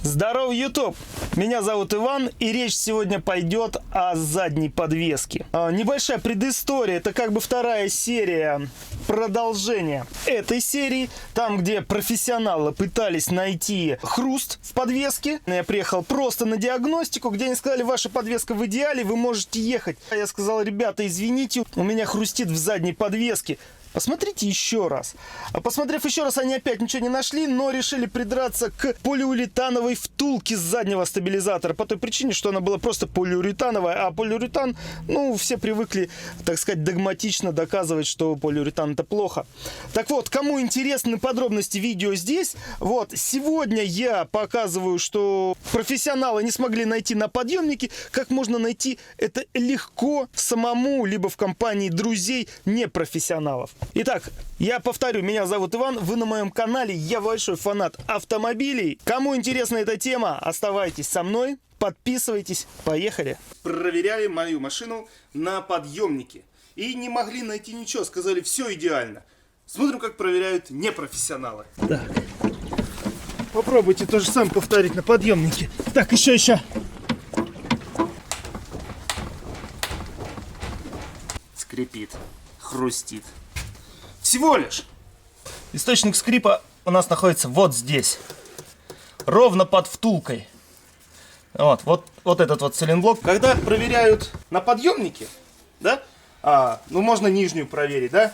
Здорово, YouTube! Меня зовут Иван, и речь сегодня пойдет о задней подвеске. Небольшая предыстория, это как бы вторая серия продолжения этой серии, там, где профессионалы пытались найти хруст в подвеске. Я приехал просто на диагностику, где они сказали: ваша подвеска в идеале, вы можете ехать. Я сказал: ребята, извините, у меня хрустит в задней подвеске. Посмотрите еще раз. Посмотрев еще раз, они опять ничего не нашли, но решили придраться к полиуретановой втулке с заднего стабилизатора. По той причине, что она была просто полиуретановая. А полиуретан, ну, все привыкли, так сказать, догматично доказывать, что полиуретан это плохо. Так вот, кому интересны подробности, видео здесь. Вот, сегодня я показываю, что профессионалы не смогли найти на подъемнике. Как можно найти это легко самому, либо в компании друзей непрофессионалов. Итак, я повторю, меня зовут Иван, вы на моем канале, я большой фанат автомобилей. Кому интересна эта тема, оставайтесь со мной, подписывайтесь, поехали. Проверяли мою машину на подъемнике и не могли найти ничего, сказали: все идеально. Смотрим, как проверяют непрофессионалы. Так, попробуйте то же самое повторить на подъемнике. Так, еще. Скрипит, хрустит. Всего лишь. Источник скрипа у нас находится вот здесь. Ровно под втулкой. Вот этот вот цилинблок. Когда проверяют на подъемнике, да, ну можно нижнюю проверить, да,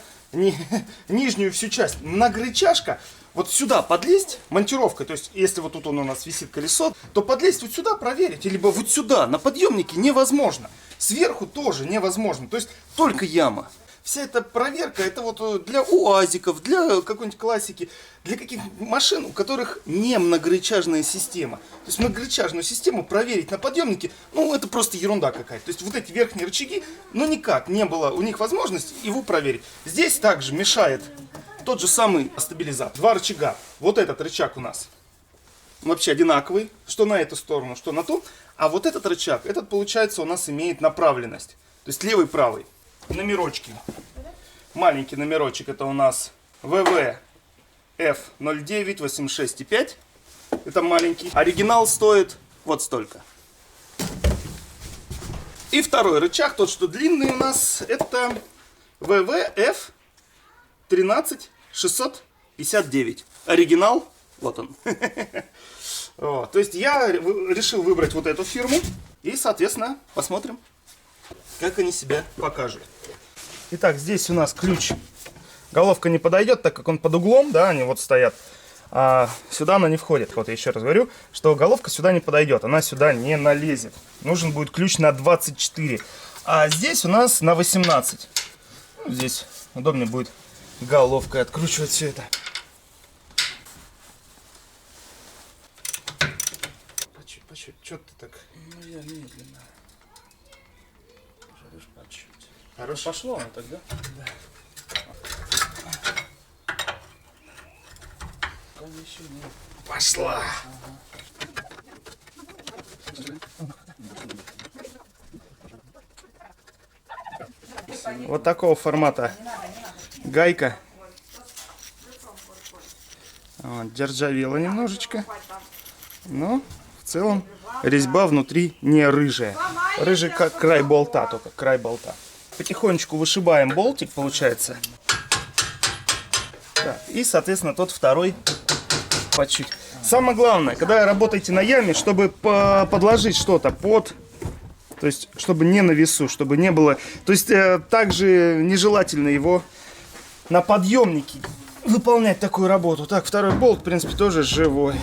нижнюю всю часть. Многорычажка, вот сюда подлезть монтировкой, то есть если вот тут у нас висит колесо, то подлезть вот сюда проверить, либо вот сюда на подъемнике невозможно. Сверху тоже невозможно, то есть только яма. Вся эта проверка, это вот для УАЗиков, для какой-нибудь классики, для каких машин, у которых не многорычажная система. То есть многорычажную систему проверить на подъемнике, ну это просто ерунда какая-то. То есть вот эти верхние рычаги, ну никак не было у них возможности его проверить. Здесь также мешает тот же самый стабилизатор. Два рычага. Вот этот рычаг у нас вообще одинаковый, что на эту сторону, что на ту. А вот этот рычаг, этот получается у нас имеет направленность. То есть левый, правый. Номерочки. Маленький номерочек это у нас ВВ F0986,5. Это маленький. Оригинал стоит вот столько. И второй рычаг, тот что длинный у нас, это ВВ F13659. Оригинал, вот он. То есть я решил выбрать вот эту фирму. И, соответственно, посмотрим, как они себя покажут. Итак, здесь у нас ключ. Головка не подойдет, так как он под углом, да, они вот стоят. А сюда она не входит. Вот я еще раз говорю, что головка сюда не подойдет, она сюда не налезет. Нужен будет ключ на 24. А здесь у нас на 18. Ну, здесь удобнее будет головкой откручивать все это. По чуть, что ты так? Ну я медленно. По чуть. Хорошо. Пошло она тогда? Да. Еще нет. Пошла. Вот такого формата гайка. Вот, державела немножечко. Но в целом резьба внутри не рыжая. Рыжий как край болта, только край болта. Потихонечку вышибаем болтик, получается. Так, и, соответственно, тот второй по чуть. Самое главное, когда работаете на яме, чтобы подложить что-то под... То есть, чтобы не на весу, чтобы не было... То есть, также нежелательно его на подъемнике выполнять такую работу. Так, второй болт, в принципе, тоже живой.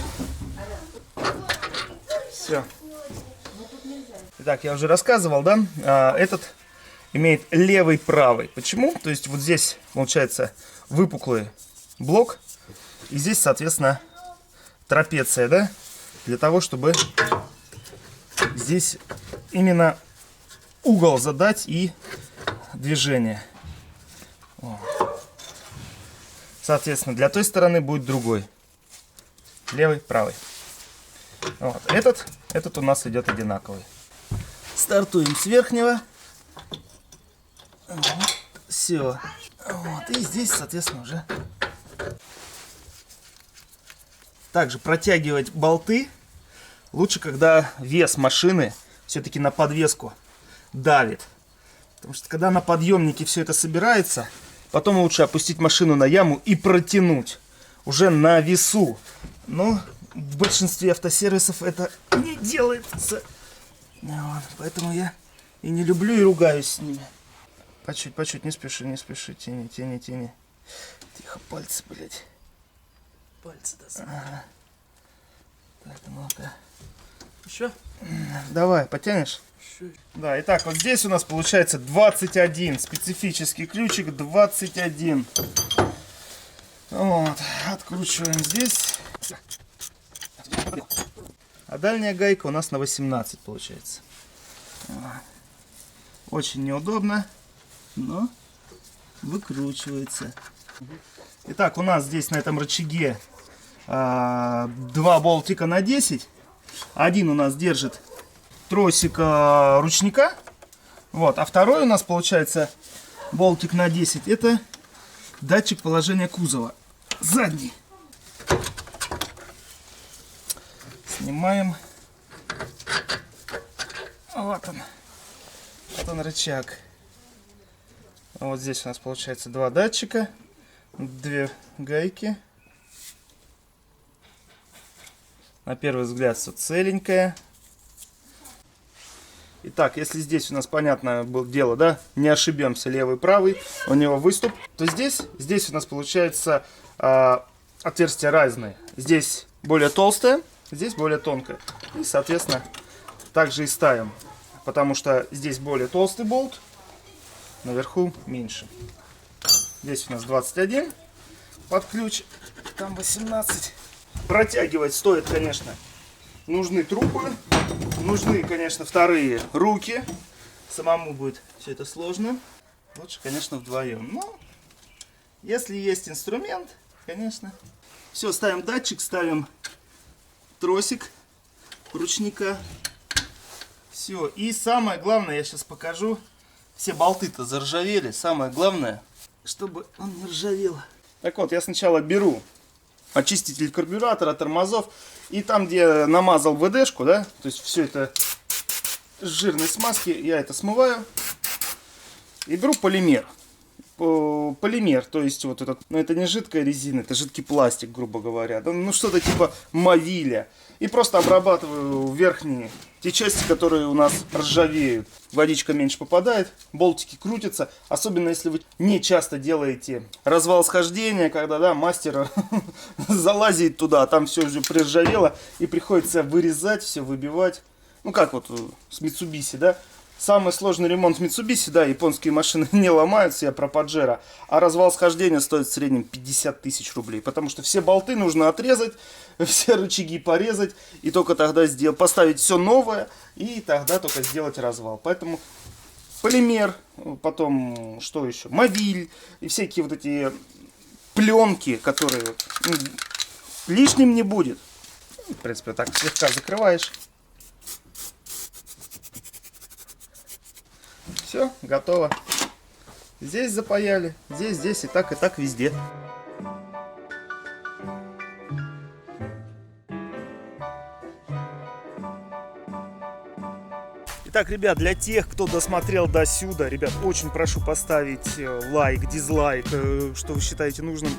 Все. Итак, я уже рассказывал, да? Этот имеет левый-правый. Почему? То есть, вот здесь, получается, выпуклый блок. И здесь, соответственно, трапеция, да? Для того, чтобы здесь именно угол задать и движение. Вот. Соответственно, для той стороны будет другой. Левый, правый. Вот. Этот у нас идет одинаковый. Стартуем с верхнего. Вот. Все. Вот. И здесь, соответственно, уже также протягивать болты лучше, когда вес машины все-таки на подвеску давит. Потому что когда на подъемнике все это собирается, потом лучше опустить машину на яму и протянуть уже на весу. Но в большинстве автосервисов это не делается. Вот, поэтому я и не люблю, и ругаюсь с ними. По чуть, не спеши, тяни. Тихо, пальцы, блядь. Пальцы достать. Ага. Так, ну-ка. Еще? Давай, потянешь? Еще. Да, итак, вот здесь у нас получается 21. Специфический ключик 21. Вот, откручиваем здесь. А дальняя гайка у нас на 18 получается. Очень неудобно, но выкручивается. Итак, у нас здесь на этом рычаге 2 болтика на 10. Один у нас держит тросик ручника. Вот, а второй у нас получается болтик на 10. Это датчик положения кузова. Задний. Снимаем. Вот он. Вот он рычаг. Вот здесь у нас получается 2 датчика. 2 гайки. На первый взгляд все целенькое. Итак, если здесь у нас понятно было дело, да, не ошибемся, левый, правый, у него выступ, то здесь у нас получается отверстия разные. Здесь более толстое, здесь более тонкое. И, соответственно, также и ставим, потому что здесь более толстый болт, наверху меньше. Здесь у нас 21 под ключ, там 18. Протягивать стоит, конечно, нужны трубы, нужны, конечно, вторые руки. Самому будет все это сложно. Лучше, конечно, вдвоем. Но если есть инструмент, конечно. Все, ставим датчик, ставим тросик ручника. Все. И самое главное, я сейчас покажу. Все болты-то заржавели. Самое главное, чтобы он не ржавел. Так вот, я сначала беру очиститель карбюратора, тормозов. И там, где намазал ВДшку, да, то есть все это с жирной смазки, я это смываю. И беру полимер. Полимер, то есть вот этот, ну это не жидкая резина, это жидкий пластик, грубо говоря. Ну что-то типа мовиля. И просто обрабатываю верхние, те части, которые у нас ржавеют. Водичка меньше попадает, болтики крутятся. Особенно если вы не часто делаете развал схождения, когда, да, мастер залазит туда, а там все уже приржавело. И приходится вырезать, все выбивать. Ну как вот с Mitsubishi, да. Самый сложный ремонт Mitsubishi, да, японские машины не ломаются, я про Pajero, а развал схождения стоит в среднем 50 тысяч рублей, потому что все болты нужно отрезать, все рычаги порезать, и только тогда поставить все новое, и тогда только сделать развал. Поэтому полимер, потом что еще, мовиль, и всякие вот эти пленки, которые лишним не будет. В принципе, так слегка закрываешь. Все, готово. Здесь запаяли, здесь и так везде. Итак, ребят, для тех, кто досмотрел до сюда, ребят, очень прошу поставить лайк, дизлайк, что вы считаете нужным.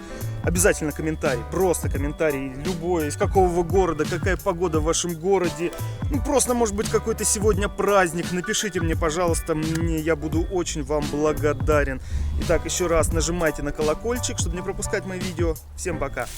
Обязательно комментарий, просто комментарий, любой, из какого вы города, какая погода в вашем городе. Ну, просто, может быть, какой-то сегодня праздник. Напишите мне, пожалуйста, я буду очень вам благодарен. Итак, еще раз нажимайте на колокольчик, чтобы не пропускать мои видео. Всем пока!